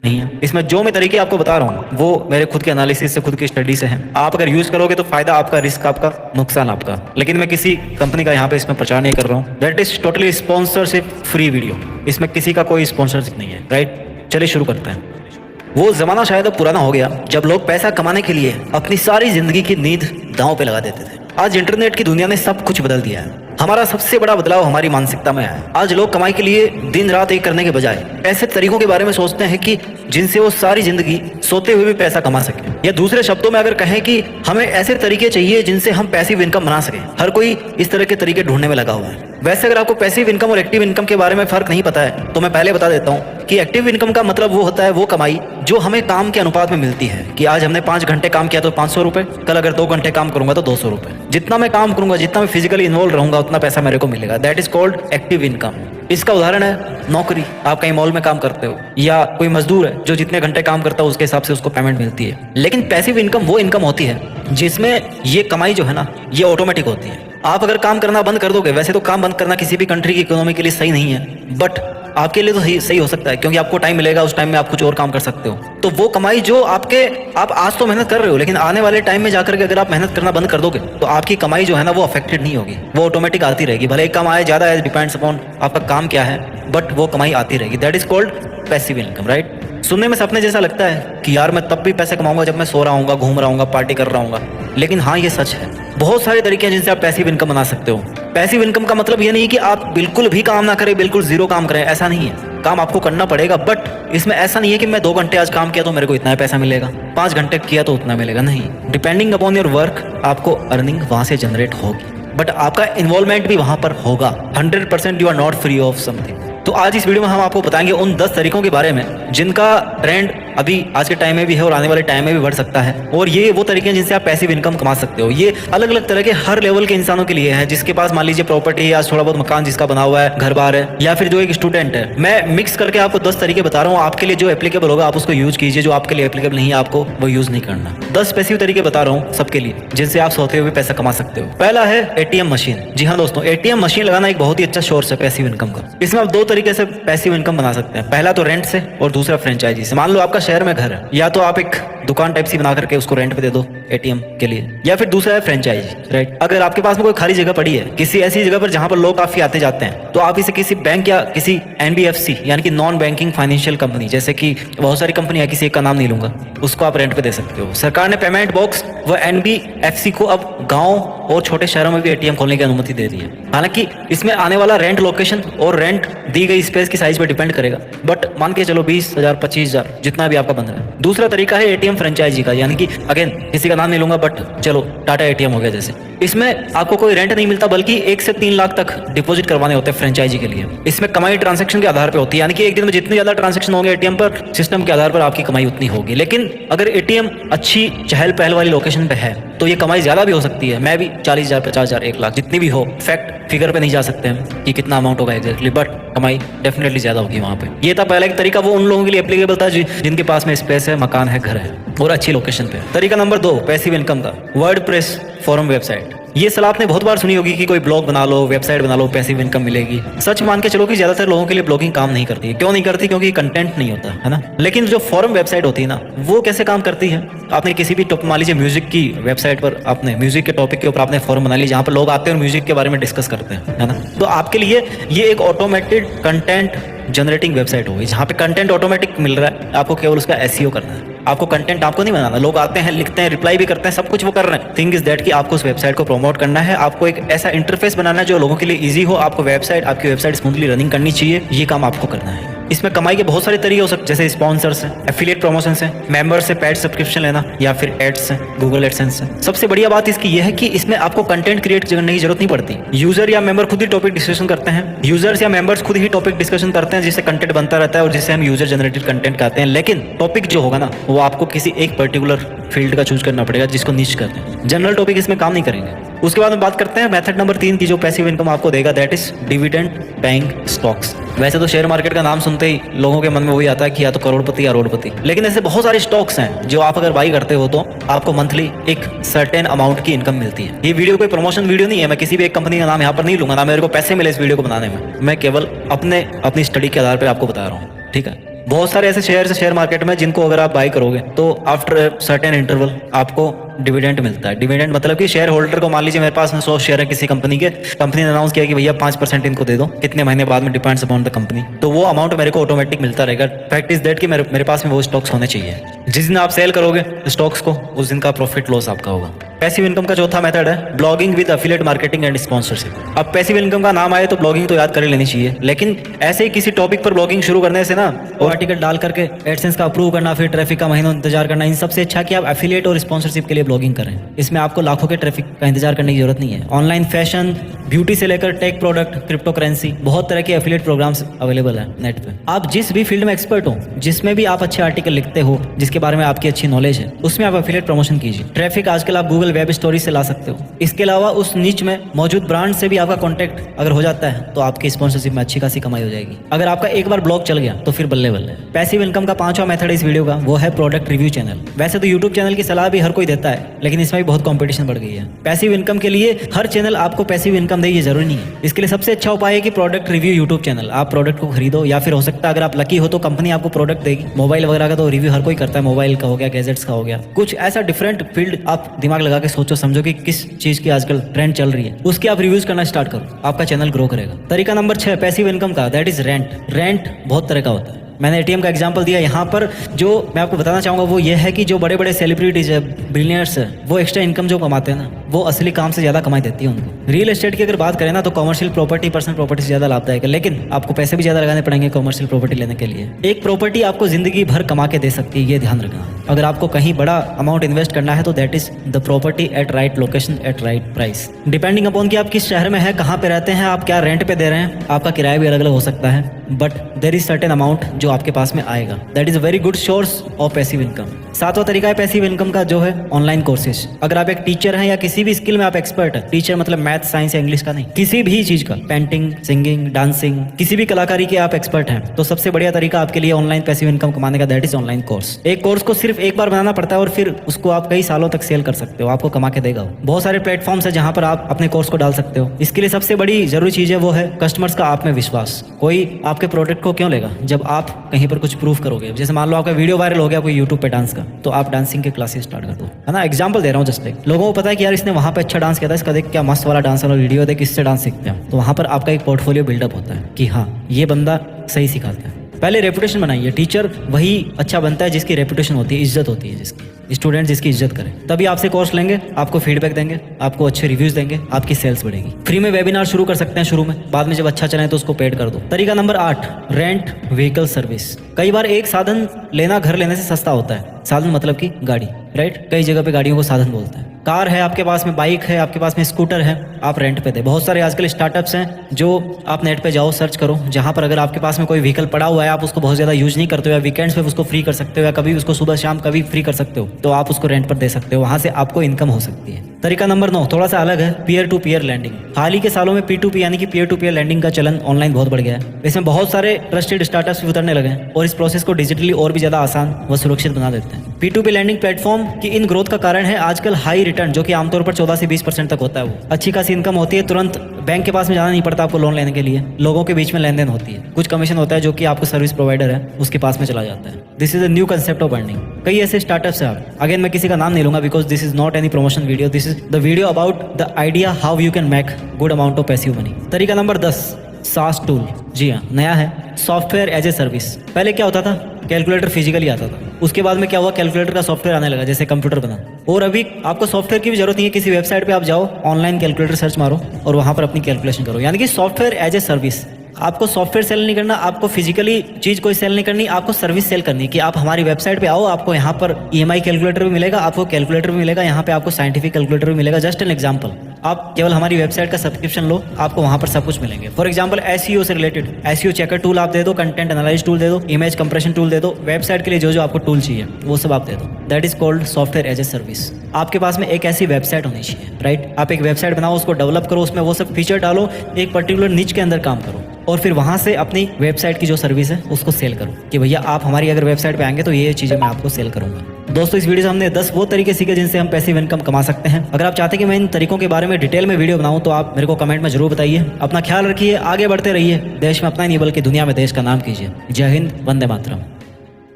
नहीं है। इसमें जो मैं तरीके आपको बता रहा हूँ वो मेरे खुद के एनालिसिस से, खुद की स्टडी से है। आप अगर यूज करोगे तो फायदा आपका, रिस्क आपका, नुकसान आपका। लेकिन मैं किसी कंपनी का यहाँ पे इसमें प्रचार नहीं कर रहा हूँ। That is totally sponsorship free video. इसमें किसी का कोई स्पॉन्सरशिप नहीं है, राइट। चलिए शुरू करते हैं। वो जमाना शायद अब पुराना हो गया जब लोग पैसा कमाने के लिए अपनी सारी जिंदगी की नींद दांव पे लगा देते थे। आज इंटरनेट की दुनिया ने सब कुछ बदल दिया है। हमारा सबसे बड़ा बदलाव हमारी मानसिकता में है। आज लोग कमाई के लिए दिन रात एक करने के बजाय ऐसे तरीकों के बारे में सोचते हैं कि जिनसे वो सारी जिंदगी सोते हुए भी पैसा कमा सके। या दूसरे शब्दों में अगर कहें कि हमें ऐसे तरीके चाहिए जिनसे हम पैसिव इनकम बना सकें। हर कोई इस तरह के तरीके ढूंढने में लगा हुआ है। वैसे अगर आपको पैसिव इनकम और एक्टिव इनकम के बारे में फर्क नहीं पता है तो मैं पहले बता देता हूँ कि एक्टिव इनकम का मतलब वो होता है वो कमाई जो हमें काम के अनुपात में मिलती है। कि आज हमने 5 घंटे काम किया तो 500 रुपए, कल अगर 2 घंटे काम करूंगा तो 200 रुपए। जितना मैं काम करूंगा, जितना मैं फिजिकली इन्वॉल्व रहूंगा, उतना पैसा मेरे को मिलेगा। That is called active income. इसका उदाहरण है नौकरी। आप कहीं मॉल में काम करते हो, या कोई मजदूर है जो जितने घंटे काम करता है उसके हिसाब से उसको पेमेंट मिलती है। लेकिन पैसिव इनकम वो इनकम होती है जिसमें ये कमाई जो है ना, ये ऑटोमेटिक होती है। आप अगर काम करना बंद कर दोगे, वैसे तो काम बंद करना किसी भी कंट्री की इकोनॉमी के लिए सही नहीं है, बट आपके लिए तो सही हो सकता है क्योंकि आपको टाइम मिलेगा, उस टाइम में आप कुछ और काम कर सकते हो। तो वो कमाई जो आप आज तो मेहनत कर रहे हो, लेकिन आने वाले टाइम में जाकर के अगर आप मेहनत करना बंद कर दोगे तो आपकी कमाई जो है ना वो अफेक्टेड नहीं होगी, वो ऑटोमेटिक आती रहेगी। भले एक कम आए ज़्यादा है, डिपेंड्स अपॉन आपका काम क्या है, बट वो कमाई आती रहेगी। That is called passive income, right. सुनने में सपने जैसा लगता है कि यार मैं तब भी पैसे कमाऊंगा जब मैं सो रहा हूँ, घूम रहा हूँ, पार्टी कर रहा हूँ, लेकिन हाँ ये सच है। बहुत सारे तरीके हैं जिनसे आप पैसिव इनकम बना सकते हो। पैसिव इनकम का मतलब ये नहीं कि आप बिल्कुल भी काम ना करें, बिल्कुल जीरो काम करें, ऐसा नहीं है। काम आपको करना पड़ेगा, बट इसमें ऐसा नहीं है कि मैं 2 घंटे आज काम किया तो मेरे को इतना पैसा मिलेगा, 5 घंटे किया तो उतना मिलेगा। नहीं, डिपेंडिंग अपॉन योर वर्क आपको अर्निंग वहां से जनरेट होगी, बट आपका इन्वॉल्वमेंट भी वहां पर होगा। 100% you are not free of something. तो आज इस वीडियो में हम आपको बताएंगे उन 10 तरीकों के बारे में जिनका ट्रेंड अभी आज के टाइम में भी है और आने वाले टाइम में भी बढ़ सकता है। और ये वो तरीके हैं जिनसे आप पैसिव इनकम कमा सकते हो। ये अलग अलग तरह के हर लेवल के इंसानों के लिए है। जिसके पास मान लीजिए प्रॉपर्टी है, या थोड़ा बहुत मकान जिसका बना हुआ है, घर बार है, या फिर जो एक स्टूडेंट है। मैं मिक्स करके आपको 10 तरीके बता रहा हूँ। आपके लिए जो एप्लीकेबल होगा आप उसको यूज कीजिए, जो आपके लिए एप्लीकेबल नहीं है आपको वो यूज नहीं करना। 10 पैसिव तरीके बता रहा हूँ सबके लिए जिनसे आप सोते हुए पैसा कमा सकते हो। पहला है एटीएम मशीन। जी हाँ दोस्तों, एटीएम मशीन लगाना एक बहुत ही अच्छा सोर्स है पैसिव इनकम का। इसमें आप 2 तरीके से पैसिव इनकम बना सकते हैं। पहला तो रेंट से और दूसरा फ्रेंचाइजी से। मान लो आपका शहर में घर है, या तो आप एक दुकान टाइप सी बना करके उसको रेंट पे दे दो एटीएम के लिए, या फिर दूसरा है फ्रेंचाइजी, राइट। अगर आपके पास में कोई खाली जगह पड़ी है किसी ऐसी जगह पर जहां पर लोग काफी आते जाते हैं, तो आप इसे किसी बैंक या किसी एनबीएफसी यानी कि नॉन बैंकिंग फाइनेंशियल कंपनी, जैसे कि बहुत सारी कंपनी है, किसी एक का नाम नहीं लूंगा, उसको आप रेंट पे दे सकते हो। सरकार ने पेमेंट बॉक्स व एनबीएफसी को अब गाँव और छोटे शहरों में भी एटीएम खोलने की अनुमति दे दी है। हालांकि इसमें आने वाला रेंट लोकेशन और रेंट दी गई स्पेस की साइज पर डिपेंड करेगा, बट मान के चलो 20,000 25,000 जितना भी आपका बन रहा है। दूसरा तरीका है एटीएम फ्रेंचाइजी का, यानी कि अगेन किसी का नाम नहीं लूंगा, बट चलो टाटा एटीएम हो गया जैसे। इसमें आपको कोई रेंट नहीं मिलता, बल्कि 1 से 3 लाख तक डिपॉजिट करवाने होते हैं फ्रेंचाइजी के लिए। इसमें कमाई ट्रांजैक्शन के आधार पर होती है, यानी कि एक दिन में जितनी ज्यादा ट्रांजैक्शन होंगे एटीएम पर, सिस्टम के आधार पर आपकी कमाई उतनी होगी। लेकिन अगर एटीएम अच्छी चहल पहल वाली लोकेशन पे है तो ये कमाई ज्यादा भी हो सकती है। मैं भी 40,000 50,000 1 लाख जितनी भी हो, फैक्ट फिगर पे नहीं जा सकते हैं कि कितना अमाउंट होगा एग्जैक्टली, बट कमाई डेफिनेटली ज्यादा होगी वहां पे। ये था पहला एक तरीका, वो उन लोगों के लिए एप्लीकेबल था जिनके पास में स्पेस है, मकान है, घर है और अच्छी लोकेशन पे। तरीका नंबर 2 पैसिव इनकम का, वर्डप्रेस फोरम वेबसाइट। ये सलाह आपने बहुत बार सुनी होगी कि कोई ब्लॉग बना लो, वेबसाइट बना लो, पैसिव इनकम मिलेगी। सच मान के चलो कि ज्यादातर लोगों के लिए ब्लॉगिंग काम नहीं करती है। क्यों नहीं करती? क्योंकि कंटेंट नहीं होता है ना। लेकिन जो फोरम वेबसाइट होती है ना, वो कैसे काम करती है? आपने किसी भी मान लीजिए म्यूजिक की वेबसाइट पर आपने म्यूजिक के टॉपिक के ऊपर आपने फोरम बना लिया जहाँ पर लोग आते हैं और म्यूजिक के बारे में डिस्कस करते हैं, है ना। तो आपके लिए ये एक ऑटोमेटेड कंटेंट जनरेटिंग वेबसाइट होगी जहाँ पे कंटेंट ऑटोमेटिक मिल रहा है, आपको केवल उसका एसईओ करना है। आपको कंटेंट आपको नहीं बनाना, लोग आते हैं, लिखते हैं, रिप्लाई भी करते हैं, सब कुछ वो कर रहे हैं। थिंग इज दैट कि आपको उस वेबसाइट को प्रमोट करना है, आपको एक ऐसा इंटरफेस बनाना है जो लोगों के लिए इजी हो। आपकी वेबसाइट स्मूथली रनिंग करनी चाहिए, ये काम आपको करना है। इसमें कमाई के बहुत सारे तरीके हो सकते हैं, जैसे स्पॉन्सर्स है, एफिलिएट प्रमोशन है, मेंबर से पेड सब्सक्रिप्शन लेना, या फिर एड्स है, गूगल एडसेंस है। सबसे बढ़िया बात इसकी यह है कि इसमें आपको कंटेंट क्रिएट करने की जरूरत नहीं पड़ती। यूजर या मेंबर खुद ही टॉपिक डिस्कशन करते हैं, यूजर्स या मेंबर्स खुद ही टॉपिक डिस्कशन करते हैं, जिससे कंटेंट बनता रहता है और जिससे हम यूजर जनरेटेड कंटेंट कहते हैं। लेकिन टॉपिक जो होगा ना, वो आपको किसी एक पर्टिकुलर फील्ड का चूज करना पड़ेगा जिसको निश करते हैं। जनरल टॉपिक इसमें काम नहीं करेंगे। उसके बाद हम बात करते हैं मेथड नंबर 3 की, जो पैसिव इनकम आपको देगा, that is dividend paying stocks. वैसे तो शेयर मार्केट का नाम सुनते ही लोगों के मन में वही आता है कि या तो करोड़पति या रोडपति, लेकिन ऐसे बहुत सारे स्टॉक्स हैं जो आप अगर बाई करते हो तो आपको मंथली एक सर्टेन अमाउंट की इनकम मिलती है। ये वीडियो कोई प्रमोशन वीडियो नहीं है, मैं किसी भी एक कंपनी का नाम यहाँ पर नहीं लूंगा, ना मेरे को पैसे मिले इस वीडियो को बनाने में, मैं केवल अपनी स्टडी के आधार पर आपको बता रहा हूँ, ठीक है। बहुत सारे ऐसे शेयर है शेयर मार्केट में जिनको अगर आप बाय करोगे तो आफ्टर सर्टेन इंटरवल आपको डिविडेंड मिलता है। डिविडेंड मतलब कि शेयर होल्डर को, मान लीजिए मेरे पास में 100 शेयर है किसी कंपनी के, कंपनी ने अनाउंस किया कि भैया 5% इनको दे दो, कितने महीने बाद में डिपेंड्स अपॉन द कंपनी, तो वो अमाउंट मेरे को ऑटोमेटिक मिलता रहेगा। फैक्ट इज दैट कि मेरे पास में वो स्टॉक्स होने चाहिए। जिस दिन आप सेल करोगे स्टॉक्स को, उस दिन का प्रॉफिट लॉस आपका होगा। पैसिव इनकम का चौथा मेथड है blogging with affiliate marketing and sponsorship. अब पैसिव इनकम का नाम आए तो ब्लॉगिंग तो याद कर ही लेनी चाहिए, लेकिन ऐसे ही किसी टॉपिक पर ब्लॉगिंग शुरू करने से ना, और आर्टिकल डाल करके एडसेंस का अप्रूव करना, फिर ट्रैफिक का महीनों इंतजार करना, इन सबसे अच्छा कि आप एफिलिएट और स्पॉन्सरशिप के लिए ब्लॉगिंग करें। इसमें आपको लाखों के ट्रैफिक का इंतजार करने की जरूरत नहीं है। ऑनलाइन फैशन, ब्यूटी से लेकर टेक प्रोडक्ट, क्रिप्टो करेंसी, बहुत तरह के एफिलिएट प्रोग्राम्स अवेलेबल है नेट पे। आप जिस भी फील्ड में एक्सपर्ट हो, जिसमें भी आप अच्छे आर्टिकल लिखते हो, जिसके बारे में आपकी अच्छी नॉलेज है, उसमें आप एफिलिएट प्रमोशन कीजिए। ट्रैफिक आजकल आप गूगल वेब स्टोरी से ला सकते हो। इसके अलावा उस नीच में मौजूद ब्रांड से भी आपका कॉन्टैक्ट अगर हो जाता है तो आपकी स्पॉन्सरशिप में अच्छी खासी कमाई हो जाएगी। अगर आपका एक बार ब्लॉग चल गया तो फिर बल्ले बल्ले। पैसिव इनकम का पांचवा मेथड इस वीडियो का वो है प्रोडक्ट रिव्यू चैनल। वैसे तो यूट्यूब चैनल की सलाह भी हर कोई देता है, लेकिन इसमें भी बहुत कंपटीशन बढ़ गई है। पैसिव इनकम के लिए हर चैनल आपको पैसिव इनकम दे ये जरूरी नहीं है। इसके लिए सबसे अच्छा उपाय है कि प्रोडक्ट रिव्यू यूट्यूब चैनल। आप प्रोडक्ट को खरीदो, या फिर हो सकता है अगर आप लकी हो तो कंपनी आपको प्रोडक्ट देगी। मोबाइल वगैरह का तो रिव्यू हर कोई करता है, मोबाइल का हो गया, गैजेट्स का हो गया, कुछ ऐसा डिफरेंट फील्ड आप दिमाग लगा के सोचो समझो कि किस चीज की आजकल ट्रेंड चल रही है, उसके आप रिव्यूज करना स्टार्ट करो, आपका चैनल ग्रो करेगा। तरीका नंबर 6 पैसिव इनकम का, दैट इज रेंट। रेंट बहुत तरह का होता है। मैंने एटीएम का एग्जांपल दिया। यहाँ पर जो मैं आपको बताना चाहूँगा वो ये है कि जो बड़े बड़े सेलिब्रिटीज है, बिलियनर्स है, वो एक्स्ट्रा इनकम जो कमाते हैं ना, वो असली काम से ज़्यादा कमाई देती है उनको। रियल एस्टेट की अगर बात करें ना तो कमर्शियल प्रॉपर्टी, पर्सनल प्रॉपर्टी से ज़्यादा लाभदायक है, लेकिन आपको पैसे भी ज़्यादा लगाने पड़ेंगे कमर्शियल प्रॉपर्टी लेने के लिए। एक प्रॉपर्टी आपको जिंदगी भर कमा के दे सकती है, ये ध्यान रखना। अगर आपको कहीं बड़ा अमाउंट इन्वेस्ट करना है तो that is the property eight right location eight right price. Depending upon कि आप किस शहर में हैं, कहाँ पे रहते हैं, आप क्या रेंट पे दे रहे हैं, आपका किराया भी अलग अलग हो सकता है, but there is certain amount जो आपके पास में आएगा। That is a very good source of passive income. सातवां तरीका है पैसिव इनकम का जो है ऑनलाइन कोर्सेज। अगर आप एक टीचर हैं या किसी भी स्किल में आप एक्सपर्ट हैं, टीचर मतलब मैथ, साइंस या इंग्लिश का नहीं, किसी भी चीज का, पेंटिंग, सिंगिंग, डांसिंग, किसी भी कलाकारी के आप एक्सपर्ट हैं, तो सबसे बढ़िया तरीका आपके लिए ऑनलाइन पैसिव इनकम कमाने का दैट इज ऑनलाइन कोर्स। एक कोर्स को सिर्फ एक बार बनाना पड़ता है और फिर उसको आप कई सालों तक सेल कर सकते हो, आपको कमा के देगा। बहुत सारे प्लेटफॉर्म्स है जहां पर आप अपने कोर्स को डाल सकते हो। इसके लिए सबसे बड़ी जरूरी चीज है वो है कस्टमर्स का आप में विश्वास। कोई आपके प्रोडक्ट को क्यों लेगा जब आप कहीं पर कुछ प्रूफ करोगे। जैसे मान लो आपका वीडियो वायरल हो गया कोई यूट्यूब पे डांस का, तो आप डांसिंग के क्लासेस स्टार्ट कर दो, है ना। एग्जांपल दे रहा हूँ जस्ट एक। लोगों को पता है कि यार इसने वहां पे अच्छा डांस किया था, इसका देख क्या मस्त वाला डांस वाला वीडियो, देख इससे डांस सीखते हैं, तो वहां पर आपका एक पोर्टफोलियो बिल्डअप होता है कि हाँ ये बंदा सही सिखाता है। पहले रेपुटेशन बनाइए। टीचर वही अच्छा बनता है जिसकी रेपुटेशन होती है, इज्जत होती है, जिसकी स्टूडेंट जिसकी इज्जत करे, तभी आपसे कोर्स लेंगे, आपको फीडबैक देंगे, आपको अच्छे रिव्यूज देंगे, आपकी सेल्स बढ़ेगी। फ्री में वेबिनार शुरू कर सकते हैं शुरू में, बाद में जब अच्छा चले तो उसको पेड कर दो। तरीका नंबर 8 रेंट व्हीकल सर्विस। कई बार एक साधन लेना घर लेने से सस्ता होता है। साधन मतलब कि गाड़ी, राइट। कई जगह पे गाड़ियों को साधन बोलते हैं। कार है आपके पास में, बाइक है आपके पास में, स्कूटर है, आप रेंट पे दे। बहुत सारे आजकल स्टार्टअप्स हैं जो आप नेट पे जाओ, सर्च करो, जहां पर अगर आपके पास में कोई व्हीकल पड़ा हुआ है, आप उसको बहुत ज्यादा यूज नहीं करते हो, या वीकेंड्स पे उसको फ्री कर सकते हो, या कभी उसको सुबह शाम कभी फ्री कर सकते हो, तो आप उसको रेंट पर दे सकते हो, वहां से आपको इनकम हो सकती है। तरीका नंबर 9 थोड़ा सा अलग है, पीयर टू पीयर लैंडिंग। हाल ही के सालों में P2P यानी कि पीयर टू पीयर लैंडिंग का चलन ऑनलाइन बहुत बढ़ गया है। इसमें बहुत सारे ट्रस्टेड स्टार्टअप्स भी उतरने लगे हैं और इस प्रोसेस को डिजिटली और भी ज्यादा आसान व सुरक्षित बना देते हैं। P2P लैंडिंग प्लेटफॉर्म की इन ग्रोथ का कारण है आजकल हाई रिटर्न, जो कि आमतौर पर 14 से 20% तक होता है। वो अच्छी खासी इनकम होती है, तुरंत बैंक के पास में जाना नहीं पड़ता आपको लोन लेने के लिए, लोगों के बीच में लेन देन होती है, कुछ कमीशन होता है जो कि आपको सर्विस प्रोवाइडर है उसके पास में चला जाता है। This is a new concept of earning. कई ऐसे स्टार्टअप्स हैं। आप अगेन मैं किसी का नाम नहीं लूंगा because this is not any promotion video, this is the video about the idea how you can make good amount of passive money. तरीका नंबर 10 सास टूल। जी हाँ, नया है, सॉफ्टवेयर एज ए सर्विस। पहले क्या होता था, कैलकुलेटर फिजिकली आता था, उसके बाद में क्या हुआ, कैलकुलेटर का सॉफ्टवेयर आने लगा, जैसे कंप्यूटर बना। और अभी आपको सॉफ्टवेयर की भी जरूरत नहीं है, किसी वेबसाइट पे आप जाओ, ऑनलाइन कैलकुलेटर सर्च मारो और वहां पर अपनी कैलकुलेशन करो। यानी कि सॉफ्टवेयर एज ए सर्विस। आपको सॉफ्टवेयर सेल नहीं करना, आपको फिजिकली चीज कोई सेल नहीं करनी, आपको सर्विस सेल करनी कि आप हमारी वेबसाइट पे आओ, आपको यहाँ पर EMI कैलकुलेटर भी मिलेगा, आपको कैलकुलेटर भी मिलेगा, यहाँ पे आपको साइंटिफिक कैलकुलेटर भी मिलेगा। जस्ट एन एग्जांपल, आप केवल हमारी वेबसाइट का सब्सक्रिप्शन लो, आपको वहां पर सब कुछ मिलेंगे। फॉर एग्जांपल SEO से रिलेटेड SEO चेकर टूल आप दे दो, कंटेंट एनालाइज टूल दे दो, इमेज कंप्रेशन टूल दे दो, वेबसाइट के लिए जो जो आपको टूल चाहिए वो सब आप दे दो। That is called software as a service. आपके पास में एक ऐसी वेबसाइट होनी चाहिए, राइट। आप एक वेबसाइट बनाओ, उसको डेवलप करो, उसमें वो सब फीचर डालो, एक पर्टिकुलर निच के अंदर काम करो और फिर वहां से अपनी वेबसाइट की जो सर्विस है उसको सेल करो कि भैया आप हमारी अगर वेबसाइट पे आएंगे तो ये चीजें मैं आपको सेल करूंगा। दोस्तों, इस वीडियो से हमने 10 वो तरीके सीखे जिनसे हम पैसिव इनकम कमा सकते हैं। अगर आप चाहते हैं कि मैं इन तरीकों के बारे में डिटेल में वीडियो बनाऊं तो आप मेरे को कमेंट में जरूर बताइए। अपना ख्याल रखिए, आगे बढ़ते रहिए, देश में अपना ही नहीं बल्कि दुनिया में देश का नाम कीजिए। जय हिंद, वंदे मातरम।